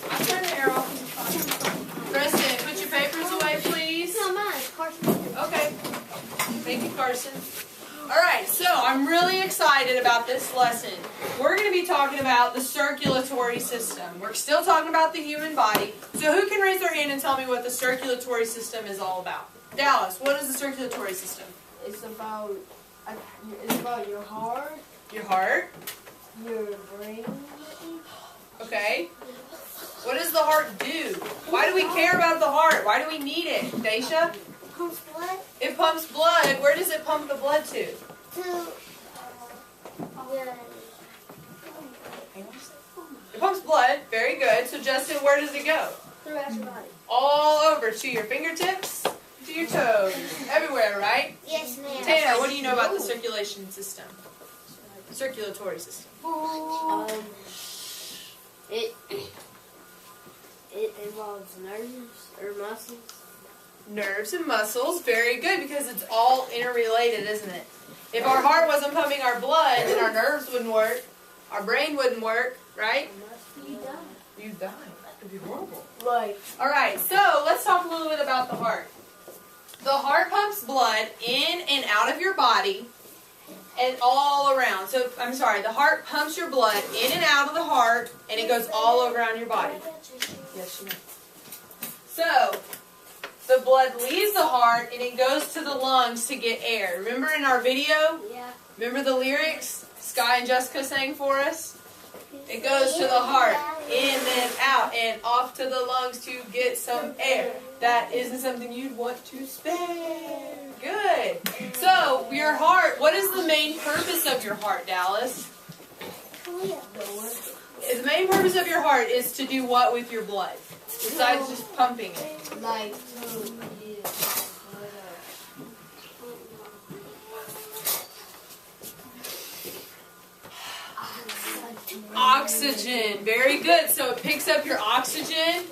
I'll turn the air off. Preston, put your papers away, please. No, mine. Carson. Okay. Thank you, Carson. Alright, so I'm really excited about this lesson. We're going to be talking about the circulatory system. We're still talking about the human body. So who can raise their hand and tell me what the circulatory system is all about? Dallas, what is the circulatory system? It's about your heart. Your heart? Your brain. Okay. What does the heart do? Why do we care about the heart? Why do we need it? Daisha? Pumps blood. It pumps blood. Where does it pump the blood to? It pumps blood. Very good. So Justin, where does it go? Throughout your body. All over. To your fingertips, to your toes. Everywhere, right? Yes, ma'am. Tanner, what do you know about the circulation system? Circulatory system. It involves nerves or muscles. Nerves and muscles. Very good, because it's all interrelated, isn't it? If our heart wasn't pumping our blood, then our nerves wouldn't work. Our brain wouldn't work, right? You die. You die. That would be horrible. Right. Alright, so let's talk a little bit about the heart. The heart pumps blood in and out of your body and all around. So, I'm sorry, the heart pumps your blood in and out of the heart and it goes all around your body. Yes, you may. So, the blood leaves the heart and it goes to the lungs to get air. Remember in our video? Yeah. Remember the lyrics Sky and Jessica sang for us? It goes to the heart, in and out, and off to the lungs to get some air. That isn't something you'd want to spare. Good. So, your heart, what is the main purpose of your heart, Dallas? The main purpose of your heart is to do what with your blood? Besides just pumping it. Like, Oxygen. Very good. So it picks up your oxygen.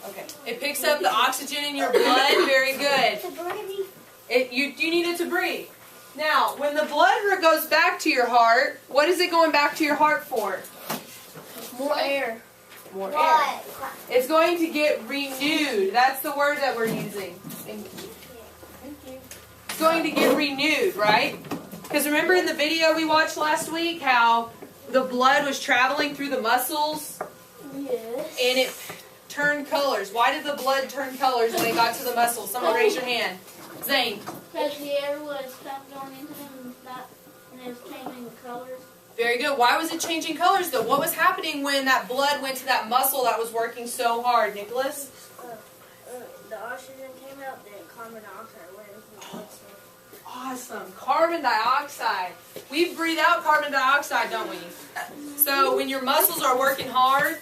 Okay. It picks up the oxygen in your blood. Very good. You need it to breathe. Now, when the blood goes back to your heart, what is it going back to your heart for? more air. More air. It's going to get renewed. That's the word that we're using. Thank you. It's going to get renewed, right? Because remember in the video we watched last week how the blood was traveling through the muscles? Yes. And it turned colors. Why did the blood turn colors when it got to the muscles? Someone raise your hand. Zane. Because the air was stuff going into them and it was changing the colors. Very good. Why was it changing colors though? What was happening when that blood went to that muscle that was working so hard, Nicholas? The oxygen came out, then carbon dioxide went into the blood. Awesome. Carbon dioxide. We breathe out carbon dioxide, don't we? So when your muscles are working hard,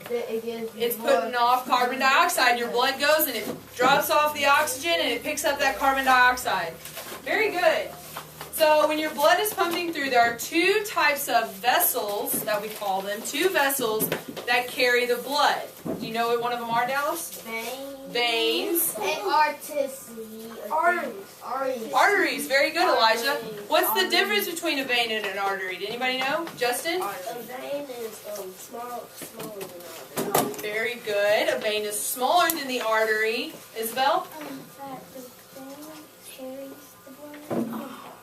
it's putting off carbon dioxide. Your blood goes and it drops off the oxygen and it picks up that carbon dioxide. Very good. So when your blood is pumping through, there are two types of vessels that we call them. Two vessels that carry the blood. Do you know what one of them are, Dallas? Veins. And arteries. Arteries. Very good, Elijah. What's the difference between a vein and an artery? Did anybody know? Justin? A vein is smaller than an artery. Very good. A vein is smaller than the artery. Isabel? The vein carries the blood, the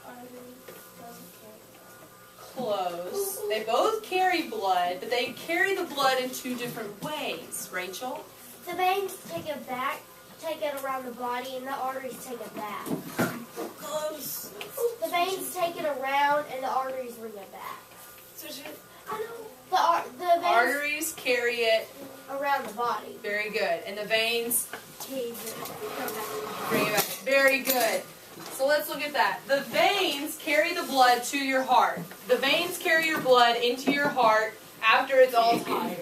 artery doesn't carry the blood. Close. They both carry blood, but they carry the blood in two different ways. Rachel? The veins take it around the body, and the arteries take it back. Close. The veins take it around, and the arteries bring it back. I know. The veins Arteries carry it around the body. very good. And the veins Come back. bring it back. Very good. So let's look at that. The veins carry the blood to your heart. The veins carry your blood into your heart after it's all tired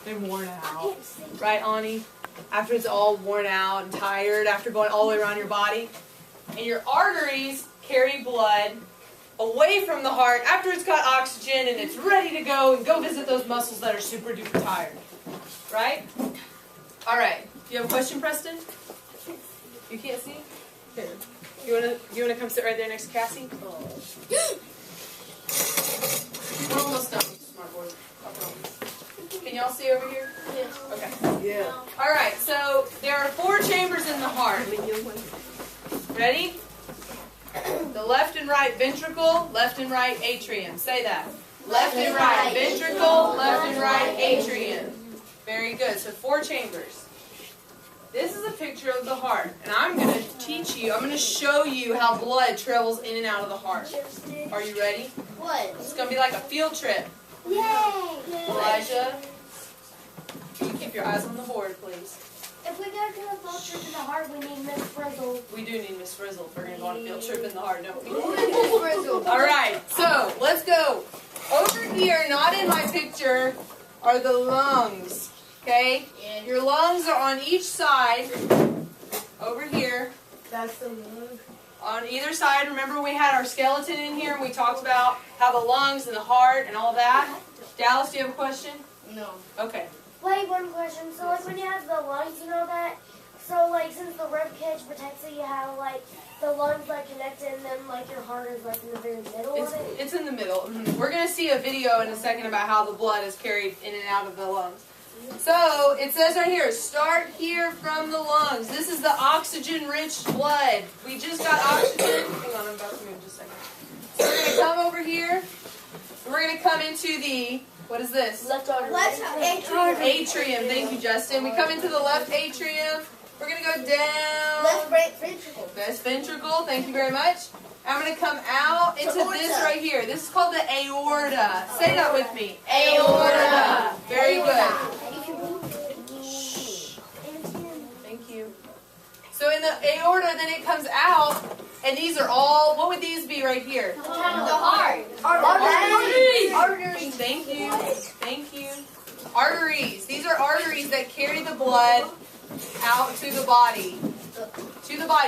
and worn out. Right, Ani? After it's all worn out and tired, after going all the way around your body. And your arteries carry blood away from the heart after it's got oxygen and it's ready to go and go visit those muscles that are super duper tired. Right? Alright. Do you have a question, Preston? You can't see? Here. You wanna come sit right there next to Cassie? We're almost done with the smart board. y'all see over here? Yes. Okay. Yeah. All right, so there are 4 chambers in the heart. Ready? The left and right ventricle, left and right atrium. Say that. Left and right ventricle, left and right atrium. Very good. So 4 chambers. This is a picture of the heart, and I'm going to teach you, I'm going to show you how blood travels in and out of the heart. Are you ready? What? It's going to be like a field trip. Yay! Elijah, you keep your eyes on the board, please. If we go to a field trip in the heart, we need Miss Frizzle. We do need Miss Frizzle if we're going to go on a field trip in the heart, don't we? Miss Frizzle. All right, so let's go. Over here, not in my picture, are the lungs. Okay? Your lungs are on each side. Over here. That's the lung. On either side. Remember we had our skeleton in here and we talked about how the lungs and the heart and all that? Dallas, do you have a question? No. Okay. Wait, one question. So, like, when you have the lungs and all that, so, like, since the rib cage protects it, you have, like, the lungs, like, connected, and then, like, your heart is, like, in the very middle of it? It's in the middle. We're going to see a video in a second about how the blood is carried in and out of the lungs. So, it says right here, start here from the lungs. This is the oxygen-rich blood. We just got oxygen. Hang on, I'm about to move just a second. So we're going to come over here. And we're going to come into the, what is this? Left artery. Atrium. Thank you, Justin. We come into the left atrium. We're going to go down. Left ventricle. Left ventricle. Thank you very much. I'm going to come out into this right here. This is called the aorta. Say that with me. Aorta. Very good. Shh. Thank you. So in the aorta, then it comes out, and these are all, what would these be right here? The heart. Arteries. Thank you. Thank you. Arteries. These are arteries that carry the blood out to the body.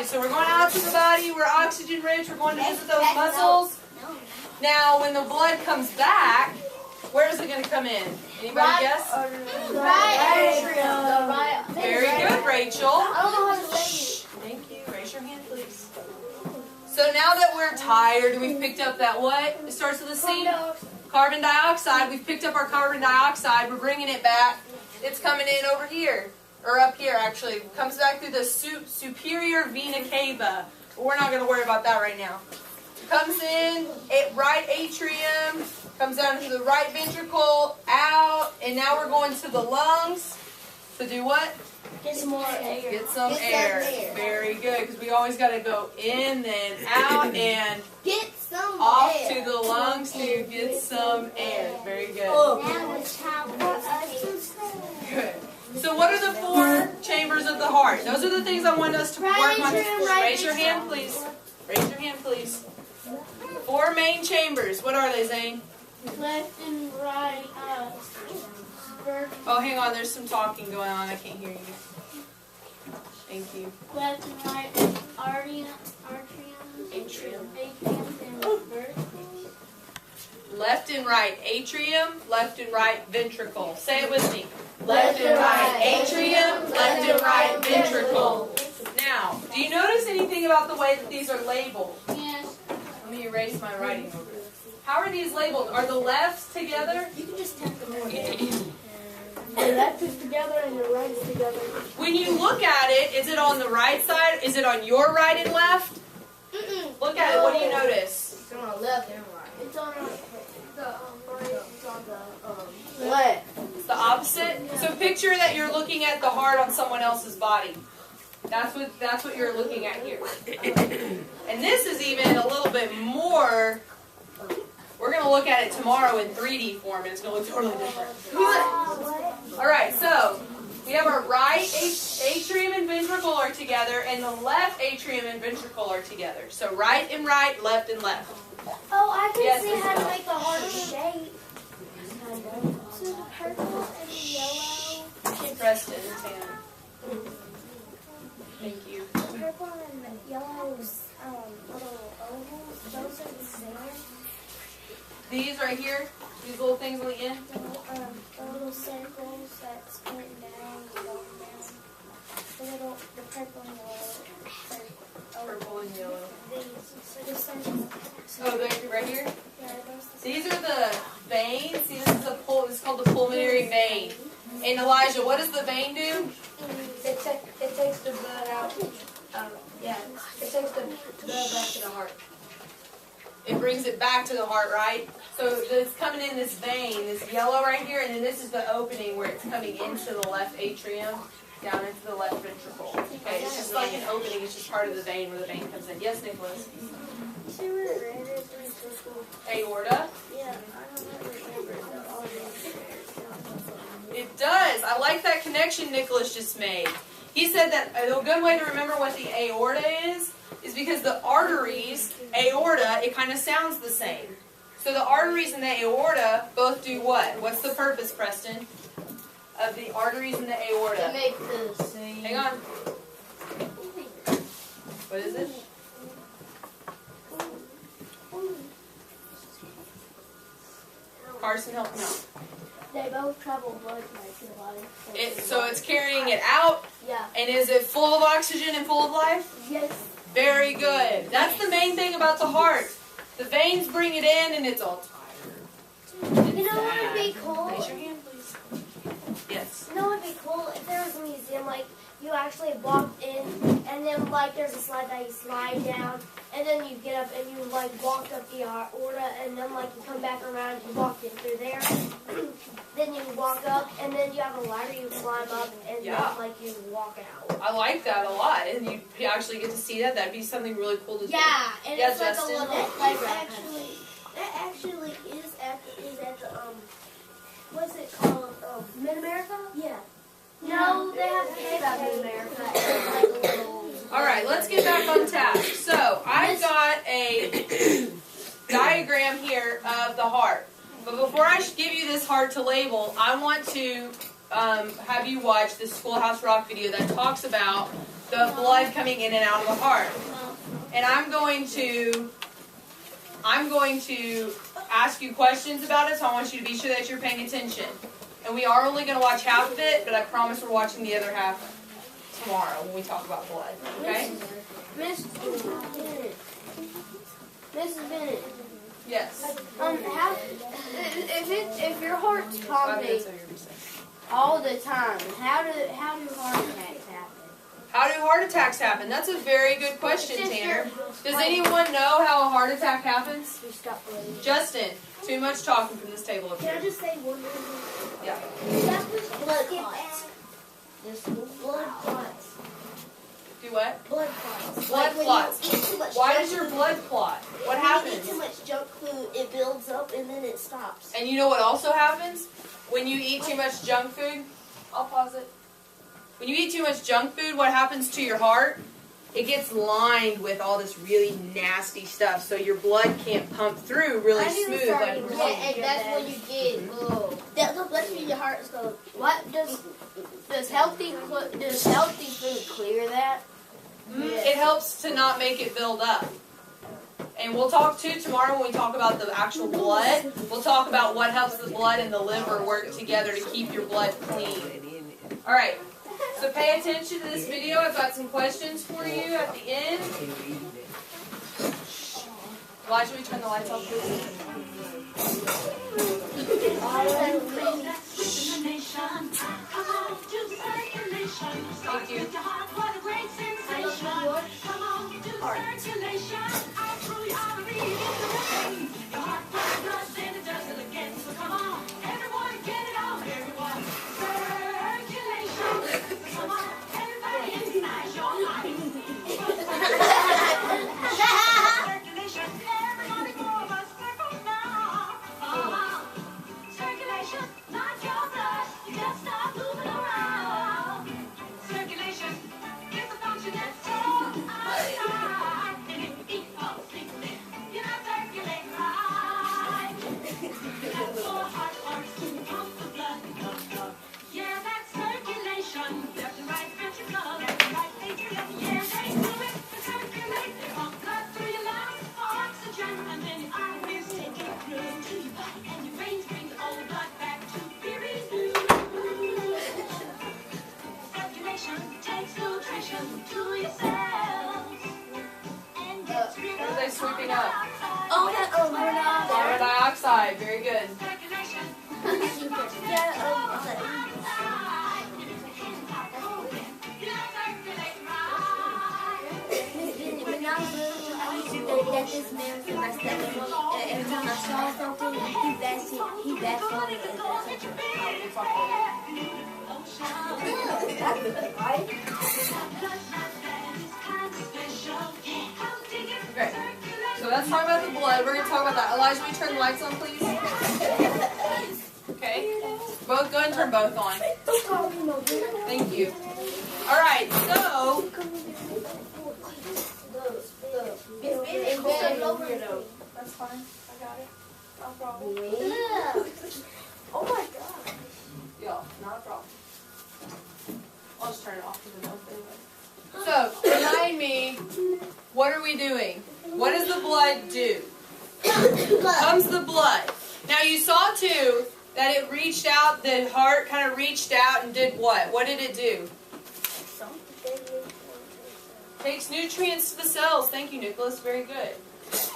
So we're going out to the body. We're oxygen rich. We're going to visit those muscles. Now, when the blood comes back, where is it going to come in? Anybody guess? Right. Very good, Rachel. I don't know how to say it. Thank you. Raise your hand, please. So now that we're tired, we've picked up that what? It starts with a C. Carbon dioxide. We've picked up our carbon dioxide. We're bringing it back. It's coming in over here. Or up here, actually. It comes back through the superior vena cava. But we're not going to worry about that right now. Comes in, right atrium, comes down to the right ventricle, out, and now we're going to the lungs to do what? Get some more air. Get some air. Very good, because we always got to go in, then out, and Get some off air. to the lungs to get some air. Very good. Now it's time for us to Good. So what are the 4 chambers of the heart? Those are the things I want us to work on. Raise your hand, please. Raise your hand, please. 4 main chambers. What are they, Zane? left and right. Oh, hang on. There's some talking going on. I can't hear you. Thank you. Left and right. Atrium. And vertical. Left and right atrium, left and right ventricle. Say it with me. Left and right atrium, left and right ventricle. Now, do you notice anything about the way that these are labeled? Yes. Let me erase my writing over there. How are these labeled? Are the lefts together? You can just tap them on. Your left is together and your right is together. When you look at it, is it on the right side? Is it on your right and left? Look at it. What do you notice? It's on the left and right. It's on the right. It's on the left. It's the opposite. So picture that you're looking at the heart on someone else's body. That's what you're looking at here. And this is even a little bit more. We're going to look at it tomorrow in 3D form, and it's going to look totally different. All right, so we have our right atrium and ventricle are together, and the left atrium and ventricle are together. So right and right, left and left. Oh, I can Yes, see how to Isabel. make the heart shape. So the purple and the yellow. Preston and Tan. Thank you. The purple and the yellow little ovals, those are the same. These right here, these little things on the end. The little circles that's going down, going down. The purple and yellow. Purple and yellow. So the circles. Oh, they're right here? Yeah, those. These are the veins. See, this is called the pulmonary vein. And Elijah, what does the vein do? It takes the blood out. Yeah, it takes the blood back to the heart. It brings it back to the heart, right? So it's coming in this vein, this yellow right here, and then this is the opening where it's coming into the left atrium, down into the left ventricle. Okay, it's just like an opening. It's just part of the vein where the vein comes in. Yes, Nicholas? You see where the red is in the circle? Aorta? Yeah, I don't remember the audience. It does. I like that connection Nicholas just made. He said that a good way to remember what the aorta is because the arteries, aorta, it kind of sounds the same. So the arteries and the aorta both do what? What's the purpose, Preston, of the arteries and the aorta? To make the same. Hang on. What is it? Carson, help me out. They both travel blood back to the body. So it's carrying it out, Yeah. and is it full of oxygen and full of life? Yes. Very good. That's the main thing about the heart. The veins bring it in, and it's all tired. You know what would be cool? Raise your hand, please. Yes. You know what would be cool if there was a museum, like, you actually walked in, and then, like, there's a slide that you slide down, and then you get up and you, like, walk up the aorta, and then, like, you come back around and you walk in through there. Then you walk up, and then you have a ladder you climb up, and Yeah. then, like, you walk out. I like that a lot, and you actually get to see that. That'd be something really cool to do. Yeah, and Yeah, it's like Justin? a little That playground. actually is at the what's it called? Mid-America? Yeah. No, they have to say about Mid-America. It's like a little... All right, let's get back on task. So I've got a diagram here of the heart. But before I give you this heart to label, I want to have you watch this Schoolhouse Rock video that talks about the blood coming in and out of the heart. And I'm going to ask you questions about it, so I want you to be sure that you're paying attention. And we are only going to watch half of it, but I promise we're watching the other half tomorrow when we talk about blood. Okay? Mrs. Bennett. Yes. How if your heart's pumping all the time, how do heart attacks happen? How do heart attacks happen? That's a very good question, Tanner. Does anyone know how a heart attack happens? You stop bleeding. Justin, too much talking from this table up Can I here. just say one more thing? Yeah. Blood clots. Just blood clots. Do what? Blood clots. Blood clots. Why does your blood clot? What When you eat happens? too much junk food, it builds up and then it stops. And you know what also happens? When you eat too much junk food, I'll pause it. When you eat too much junk food, what happens to your heart? It gets lined with all this really nasty stuff, so your blood can't pump through really smooth like we're saying. And that's when you get That's when your heart is going. what does healthy food clear that? It helps to not make it build up. And we'll talk too tomorrow when we talk about the actual blood. We'll talk about what helps the blood and the liver work together to keep your blood clean. All right. So pay attention to this video. I've got some questions for you at the end. Elijah, will you turn the lights off, please? Thank you. this man was in my stomach, and every time I saw something, he backed on it, and that's Okay, so let's talk about the blood. We're going to talk about that. Elijah, will you turn the lights on, please? Okay. Both, go ahead and turn both on. Thank you. All right, so... That's fine. I got it. No problem. Oh my god. Yeah, not a problem. I'll just turn it off to the notes anyway. So, remind me, what are we doing? What does the blood do? Comes the blood. Now you saw too that it reached out, the heart kind of reached out and did what? What did it do? Takes nutrients to the cells. Thank you, Nicholas. Very good.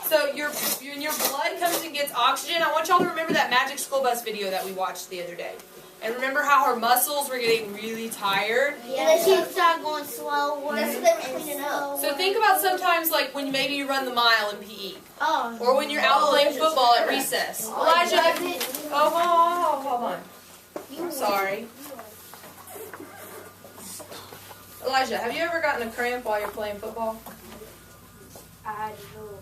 So your blood comes and gets oxygen. I want y'all to remember that Magic School Bus video that we watched the other day. And remember how her muscles were getting really tired? Yeah, and then she started going slower. That's what they were cleaning up. So think about sometimes like when maybe you run the mile in PE. Oh. Or when you're out playing football at recess. Elijah, hold on. I'm sorry. Elijah, have you ever gotten a cramp while you're playing football? I know.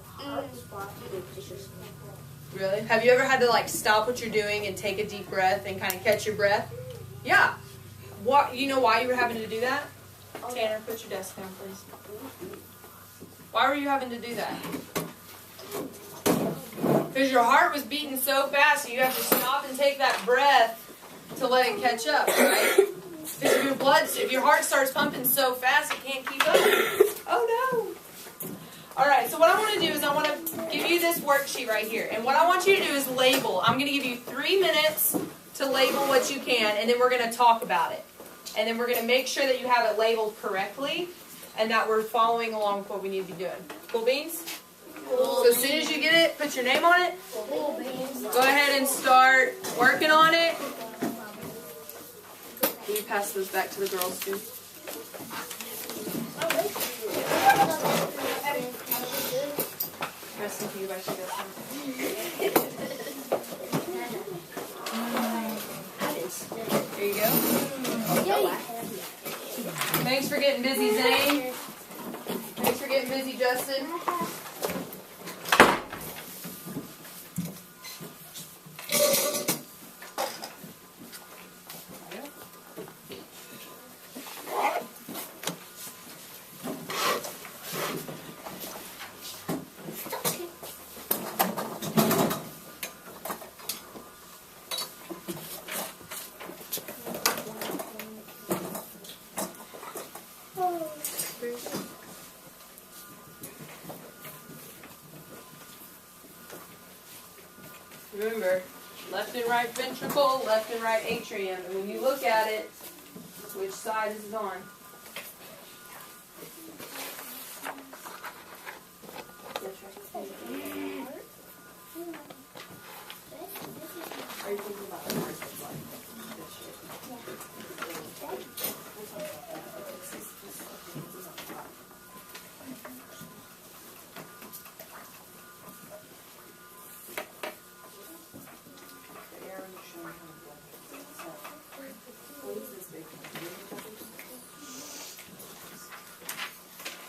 Really? Have you ever had to like stop what you're doing and take a deep breath and kind of catch your breath? Yeah. What? You know why you were having to do that? Tanner, put your desk down, please. Why were you having to do that? Because your heart was beating so fast, so you have to stop and take that breath to let it catch up, right? Because if your heart starts pumping so fast, it can't keep up. Oh no! All right, so what I want to do is I want to give you this worksheet right here. And what I want you to do is label. I'm going to give you 3 minutes to label what you can, and then we're going to talk about it. And then we're going to make sure that you have it labeled correctly and that we're following along with what we need to be doing. Cool beans? So as soon as you get it, put your name on it. Go ahead and start working on it. Will you pass those back to the girls too? Rest in peace, I should get some. There you go. Thanks for getting busy, Zane. Thanks for getting busy, Justin. Remember, left and right ventricle, left and right atrium. And when you look at it, which side is it on? Are you thinking about the heart?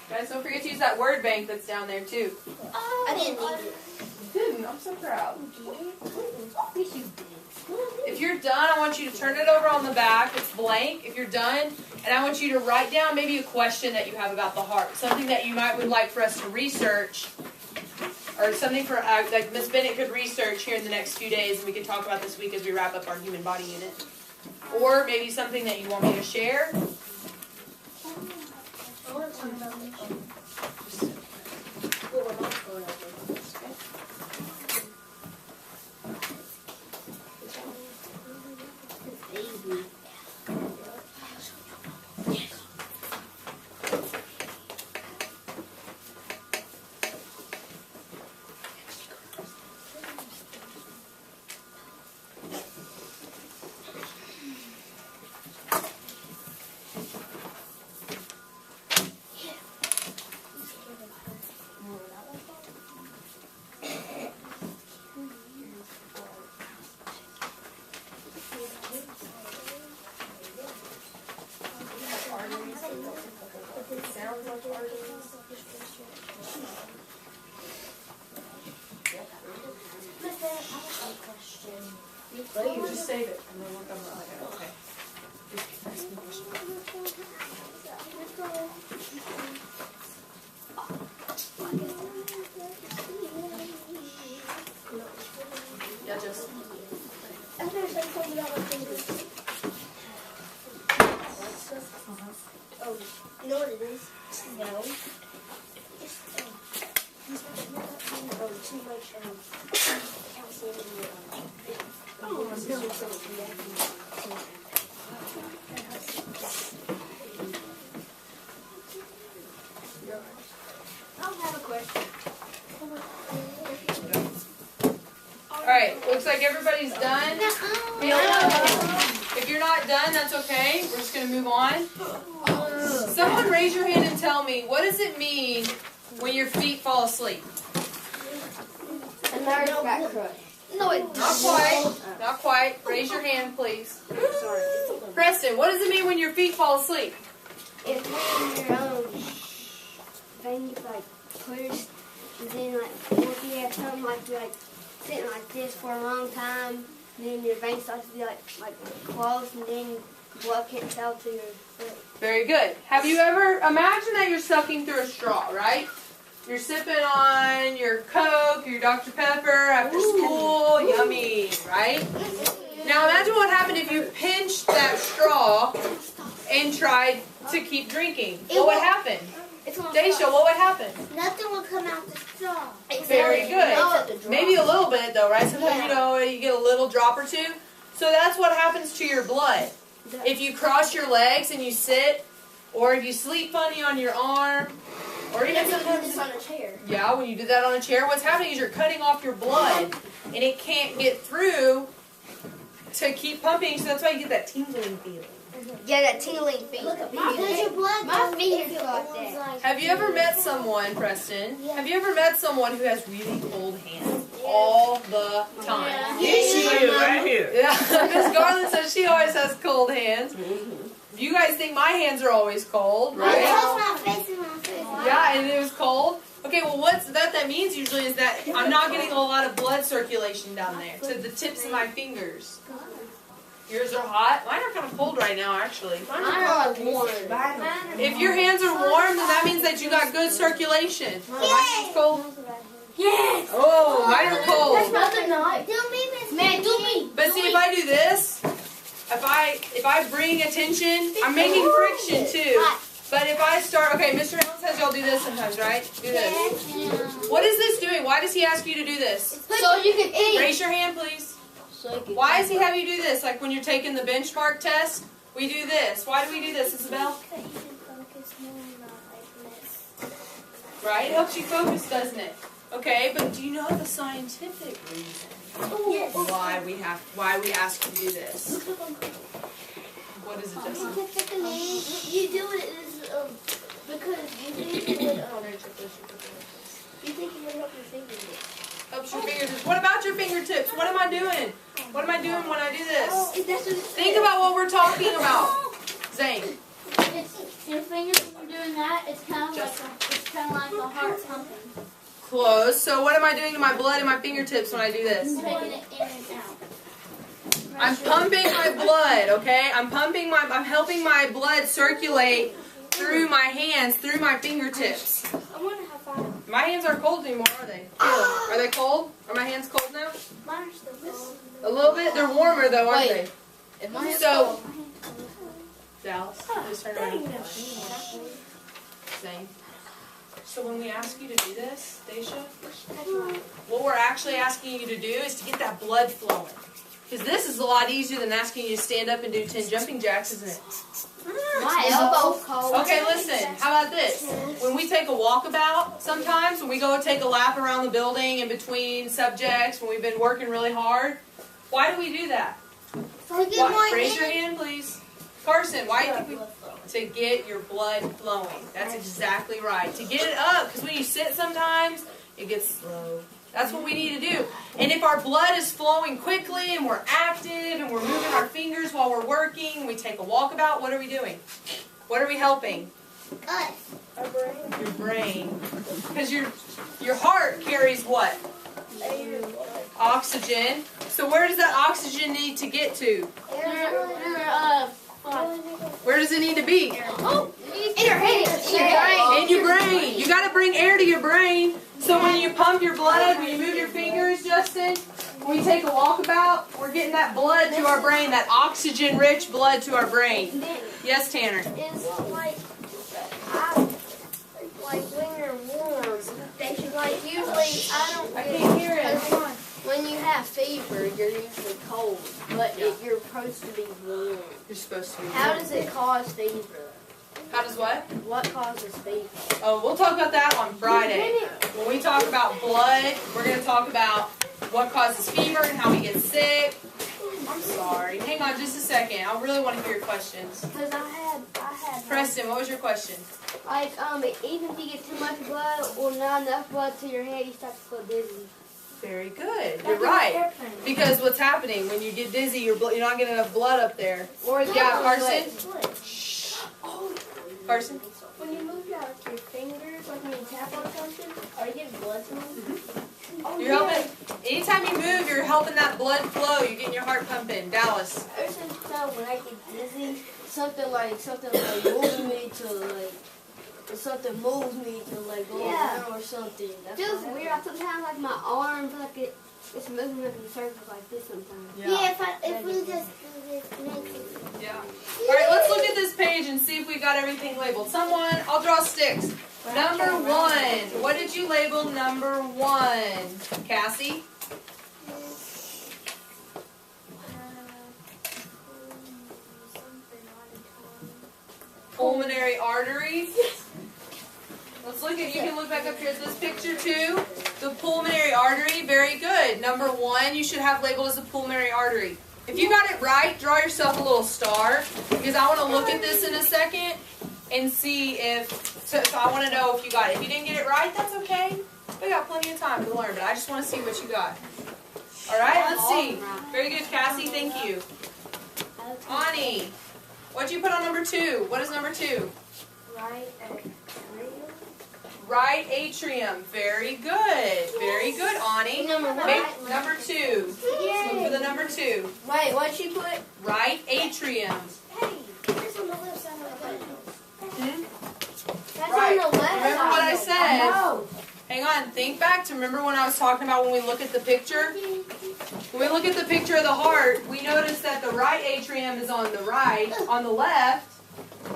Guys, don't forget to use that word bank that's down there too. I didn't need it. You didn't. I'm so proud. If you're done, I want you to turn it over on the back. It's blank. If you're done, and I want you to write down maybe a question that you have about the heart, something that you would like for us to research, or something for like Miss Bennett could research here in the next few days, and we can talk about this week as we wrap up our human body unit. Or maybe something that you want me to share. Just save it and then we'll come back. Okay. Yeah, just. Oh, you know what it is? No. Oh, too much calcium in your I'll have a question. Alright, looks like everybody's done. If you're not done, that's okay. We're just going to move on. Someone raise your hand and tell me, what does it mean when your feet fall asleep? A nerve got crushed. No, it Not quite. Not quite. Raise your hand, please. Preston, what does it mean when your feet fall asleep? It's when your veins like pushed, and then like if you have something like you're like sitting like this for a long time, and then your veins start to be like closed, and then blood can't travel to your foot. Very good. Have you ever, imagine that you're sucking through a straw, right? You're sipping on your Coke, your Dr. Pepper after school, yummy, right? Now imagine what happened if you pinched that straw and tried to keep drinking. What would happen? Daisha, what would happen? Nothing will come out the straw. Very good. Maybe a little bit though, right? Sometimes you get a little drop or two. So that's what happens to your blood. If you cross your legs and you sit, or if you sleep funny on your arm, or even sometimes on a chair. Yeah, when you do that on a chair, what's happening is you're cutting off your blood, and it can't get through to keep pumping. So that's why you get that tingling feeling. Yeah, that tingling feeling. Look at me. My fingers go like that. Have you ever met someone, Preston? Have you ever met someone who has really cold hands all the time? Yes, you do, right here. Yeah, Miss Garland says she always has cold hands. You guys think my hands are always cold, right? my face and my face. Yeah, and it was cold. Okay, well, what's that means usually is that I'm not getting a lot of blood circulation down there to the tips of my fingers. Yours are hot. Mine are kind of cold right now, actually. Mine are warm. If your hands are warm, then that means that you got good circulation. Are my hands cold? Yes. Oh, mine are cold. Nothing not. Do me, Miss Man, do me. But see, if I do this, if I bring attention, I'm making friction too. But if I start, okay, Mr. Hamilton says y'all do this sometimes, right? Do this. What is this doing? Why does he ask you to do this? So you can eat. Raise your hand, please. Why does he have you do this? Like when you're taking the benchmark test, we do this. Why do we do this, Isabel? Right? It helps you focus, doesn't it? Okay, but do you know the scientific reason why we ask you to do this? What is it, Justin? You do it because you think it would help your fingers. Helps your fingertips. What about your fingertips? What am I doing? What am I doing when I do this? Think about what we're talking about. Zane. Your fingers, when you're doing that, it's kind of like a heart pumping. Close. So what am I doing to my blood and my fingertips when I do this? Taking it in and out. I'm pumping my blood, okay? I'm helping my blood circulate through my hands, through my fingertips. I want to have fun. My hands aren't cold anymore, are they? Are they cold? Are my hands cold now? Mine are still cold. A little bit? They're warmer though, aren't they? So, Dallas, just turn around. Same. So when we ask you to do this, Daisha, what we're actually asking you to do is to get that blood flowing. Because this is a lot easier than asking you to stand up and do 10 jumping jacks, isn't it? My elbow's cold. Okay, listen. How about this? When we take a walkabout, sometimes when we go and take a lap around the building in between subjects, when we've been working really hard, why do we do that? Raise your hand, please. Carson, why do you think we... To get your blood flowing. That's exactly right. To get it up, because when you sit sometimes, it gets slow. That's what we need to do. And if our blood is flowing quickly and we're active and we're moving our fingers while we're working, we take a walkabout, what are we doing? What are we helping? Us. Our brain. Your brain. Because your heart carries what? Oxygen. So where does that oxygen need to get to? Where does it need to be? In your head. In your brain. You got to bring air to your brain. So when you pump your blood, when you move your fingers, Justin, when we take a walkabout, we're getting that blood to our brain, that oxygen-rich blood to our brain. Yes, Tanner? Is like when you're warm, they should usually I can't hear it. When you have fever, you're usually cold, but you're supposed to be warm. You're supposed to be. How does it cause fever? How does what? What causes fever? Oh, we'll talk about that on Friday. When we talk about blood, we're going to talk about what causes fever and how we get sick. I'm sorry. Hang on just a second. I really want to hear your questions. Because I had. Preston, what was your question? Like, even if you get too much blood or not enough blood to your head, you start to feel dizzy. Very good. You're right. Because what's happening when you get dizzy, you're not getting enough blood up there. Or Yeah, Carson? Carson? when you move your fingers, like when you tap on something, are you getting blood to them? Oh, You're helping. Anytime you move, you're helping that blood flow. You're getting your heart pumping. Dallas. Ever since when I get dizzy, something like moves me to something moves me to go around or something. That's feels weird. Sometimes like my arms it's moving like in circles like this sometimes. Yeah, if we just do this, makes it. Yeah. All right, let's look at this page and see if we got everything labeled. Someone, I'll draw sticks. Number 1. What did you label number 1? Cassie? Pulmonary artery. Let's look at, you can look back up here at this picture too. The pulmonary artery, very good. Number 1, you should have labeled as a pulmonary artery. If you got it right, draw yourself a little star, because I want to look at this in a second and see so I want to know if you got it. If you didn't get it right, that's okay. We got plenty of time to learn, but I just want to see what you got. All right, let's see. Very good, Cassie. Thank you. Ani, what'd you put on number 2? What is number 2? Right atrium. Right atrium. Very good. Very good, Ani. Make number 2. Look for the number 2. Wait, what'd she put? Right atrium. Hey, this on the left side of the button. That's Right. on the left. Remember what I said? No. Hang on. Think back to remember when I was talking about when we look at the picture? When we look at the picture of the heart, we notice that the right atrium is on the right, on the left,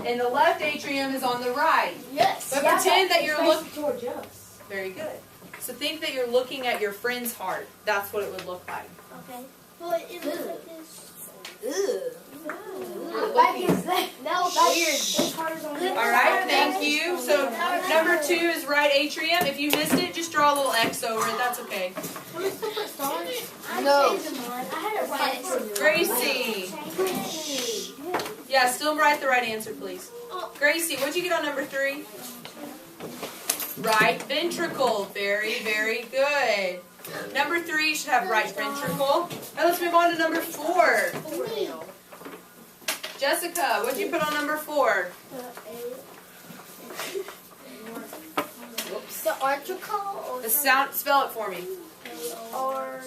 and the left atrium is on the right. Yes. But pretend that you're looking towards us. very good. So think that you're looking at your friend's heart. That's what it would look like. Okay. Well, it looks like this. Ugh. All right, thank you. So number 2 is right atrium. If you missed it, just draw a little X over it. That's okay. No. I had it right. Gracie. Yeah, still write the right answer, please. Gracie, what'd you get on number 3? Right ventricle. Very, very good. Number 3 should have right ventricle. All right, let's move on to number 4. Jessica, what'd you put on number 4? The article Spell it for me. or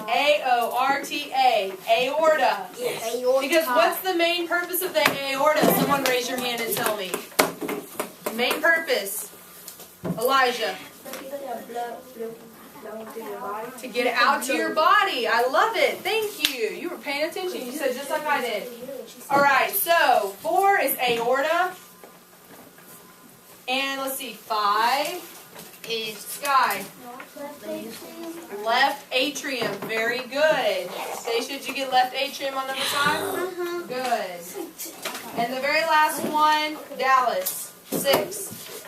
A-O-R-T-A. Aorta. Yes. Because what's the main purpose of the aorta? Someone raise your hand and tell me. Main purpose. Elijah. To get it out to your body. I love it. Thank you. You were paying attention. You said just like I did. All right. So 4 is aorta. And let's see. 5 is Sky. Left atrium. Very good. Stacia, did you get left atrium on number 5? Good. And the very last one, Dallas. 6.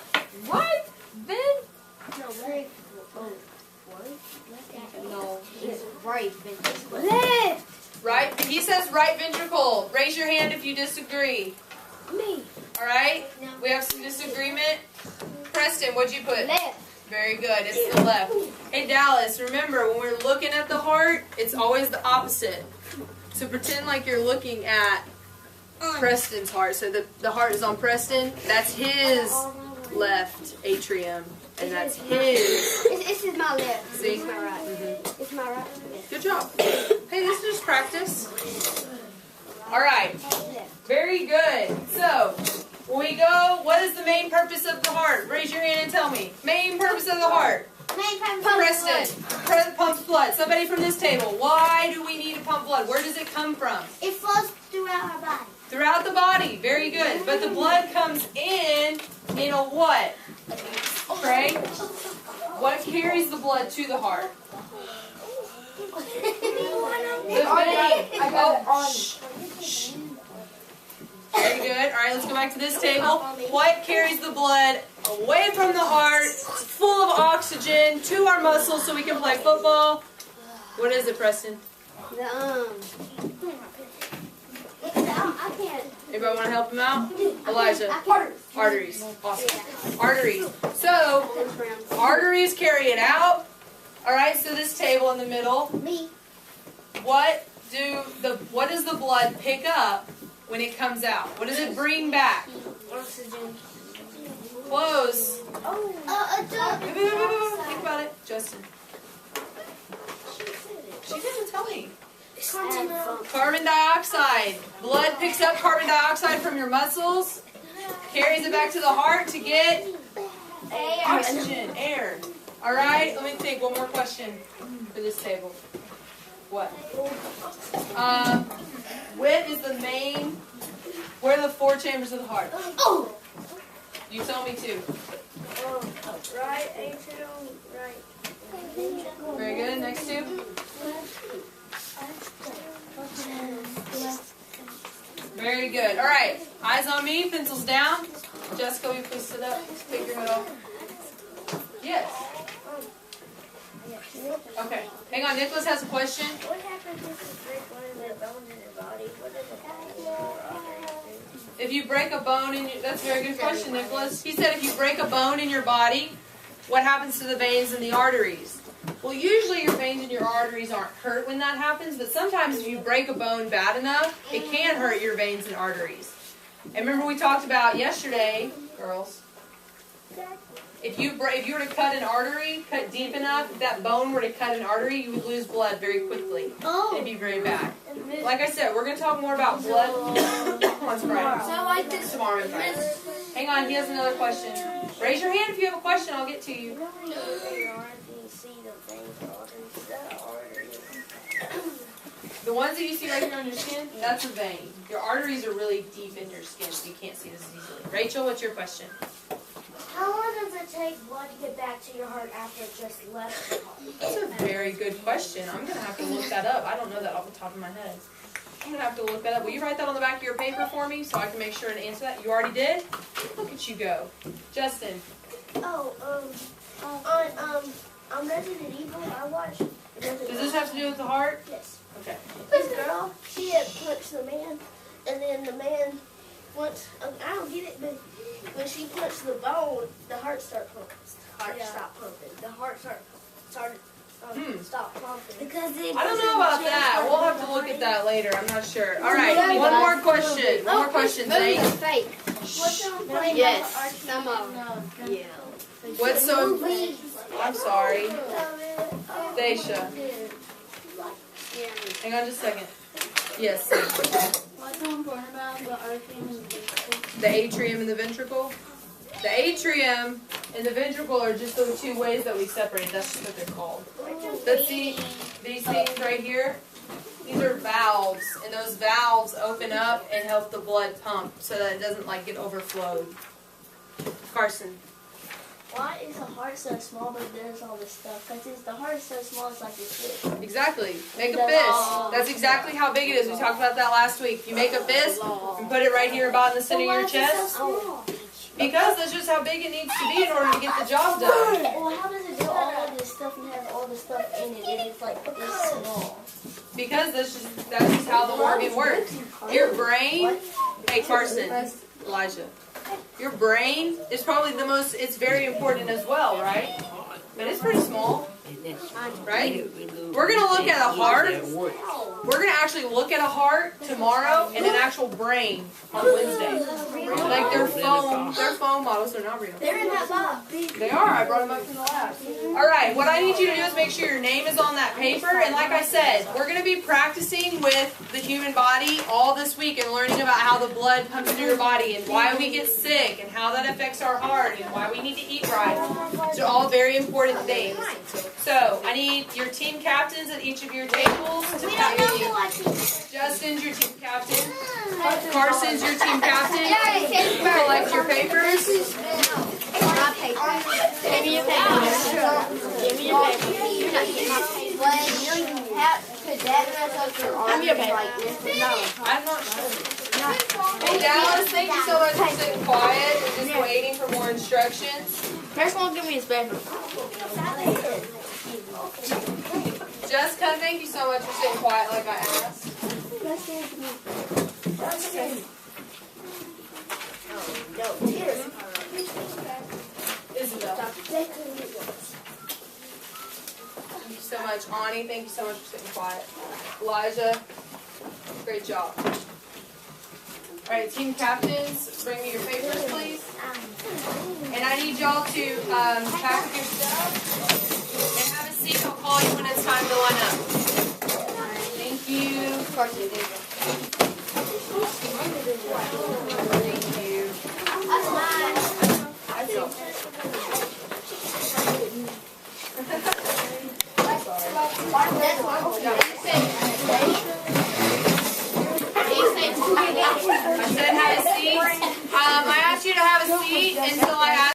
Right? Then? No, it's right ventricle. left. Right? He says right ventricle. Raise your hand if you disagree. Me. All right? We have some disagreement. Preston, what'd you put? Left. Very good. It's the left. Hey, Dallas, remember, when we're looking at the heart, it's always the opposite. So pretend like you're looking at Preston's heart. So the heart is on Preston. That's his left atrium. And that's his. This is my left. See? It's my right. Mm-hmm. It's my right. Good job. Hey, this is just practice. All right. Very good. So, when we go, what is the main purpose of the heart? Raise your hand and tell me. Main purpose of the heart. Preston. Pumps blood. Somebody from this table. Why do we need to pump blood? Where does it come from? It flows throughout our body. Throughout the body. Very good. But the blood comes in a what? Tray. What carries the blood to the heart? The vein. Very good. All right, let's go back to this table. What carries the blood away from the heart, full of oxygen, to our muscles so we can play football? What is it, Preston? I can't. Anybody want to help him out? Elijah. Arteries. Awesome. Arteries. So, arteries carry it out. All right, so this table in the middle. Me. What does the blood pick up when it comes out? What does it bring back? Oxygen. Close. Oh. Think about it. Justin. She didn't tell me. Carbon dioxide. Blood picks up carbon dioxide from your muscles, carries it back to the heart to get oxygen, air. All right, let me think. One more question for this table. What? Where are the four chambers of the heart? Oh. You tell me too. Right atrium, right. Very good. Next two. Very good. All right. Eyes on me. Pencils down. Jessica, will you please sit up? Take your head off. Yes. Okay. Hang on. Nicholas has a question. What happens if you break one of the bones in your body? What does it happen? If you break a bone in your... That's a very good question, Nicholas. He said if you break a bone in your body, what happens to the veins and the arteries? Well, usually your veins and your arteries aren't hurt when that happens, but sometimes if you break a bone bad enough, it can hurt your veins and arteries. And remember we talked about yesterday, girls, if you were to cut an artery, cut deep enough, if that bone were to cut an artery, you would lose blood very quickly. It'd be very bad. Like I said, we're going to talk more about blood on Friday. Tomorrow, Friday. Hang on, he has another question. Raise your hand if you have a question, I'll get to you. The ones that you see right here on your skin, that's a vein. Your arteries are really deep in your skin, so you can't see this as easily. Rachel, what's your question? How long does it take blood to get back to your heart after it just left the heart? That's a very good question. I'm going to have to look that up. I don't know that off the top of my head. I'm going to have to look that up. Will you write that on the back of your paper for me so I can make sure and answer that? You already did? Look at you go. Justin. On Resident Evil, I watched. Does this have to do with the heart? Yes. Okay. This girl, she had punched the man, and then the man, once, I don't get it, but when she punched the bone, the heart started pumping. Stopped pumping. The heart started stop pumping. Because I don't know about that. We'll have to look at that later. I'm not sure. All right. One more question. One more question, Zane. Fake. what's so important? Yes. Some of them. Yeah. What's so... I'm sorry. Daisha. Hang on just a second. Yes. What's so important about the atrium and the ventricle? The atrium and the ventricle. The atrium and the ventricle are just those two ways that we separate. That's just what they're called. Let's see these things right here. These are valves, and those valves open up and help the blood pump so that it doesn't like get overflowed. Carson. Why is the heart so small but it does all this stuff? Because the heart is so small, it's like a fist. Exactly. Make a fist. That's exactly how big it is. We talked about that last week. You make a fist and put it right here about in the center of your chest. Because that's just how big it needs to be in order to get the job done. Well, how does it do all of this stuff and have all this stuff in it if it's like this small? Because that's just how the organ works. Your brain, hey Carson, Elijah, your brain is probably the most, it's very important as well, right? But it's pretty small. Right? We're going to look at a heart. We're going to actually look at a heart tomorrow and an actual brain on Wednesday. Like they're foam models. They're not real. They're in that box. They are. I brought them up from the lab. All right. What I need you to do is make sure your name is on that paper. And like I said, we're going to be practicing with the human body all this week and learning about how the blood pumps through your body and why we get sick and how that affects our heart and why we need to eat right. These are all very important things. So I need your team captains at each of your tables to pack with you. Justin's your team captain. Carson's your team captain. Collect your papers. Give me your paper. Give me your paper. Could that mess up your arm like this? I'm not sure. Hey Dallas, thank you so much for sitting quiet and just waiting for more instructions. First one, give me his paper. Jessica, thank you so much for sitting quiet like I asked. Isabel. Thank you so much. Ani, thank you so much for sitting quiet. Elijah, great job. All right, team captains, bring me your papers, please. And I need y'all to pack your stuff and have a seat. I'll call you when it's time to line up. Thank you. Thank you. That's mine. That's all. I said have a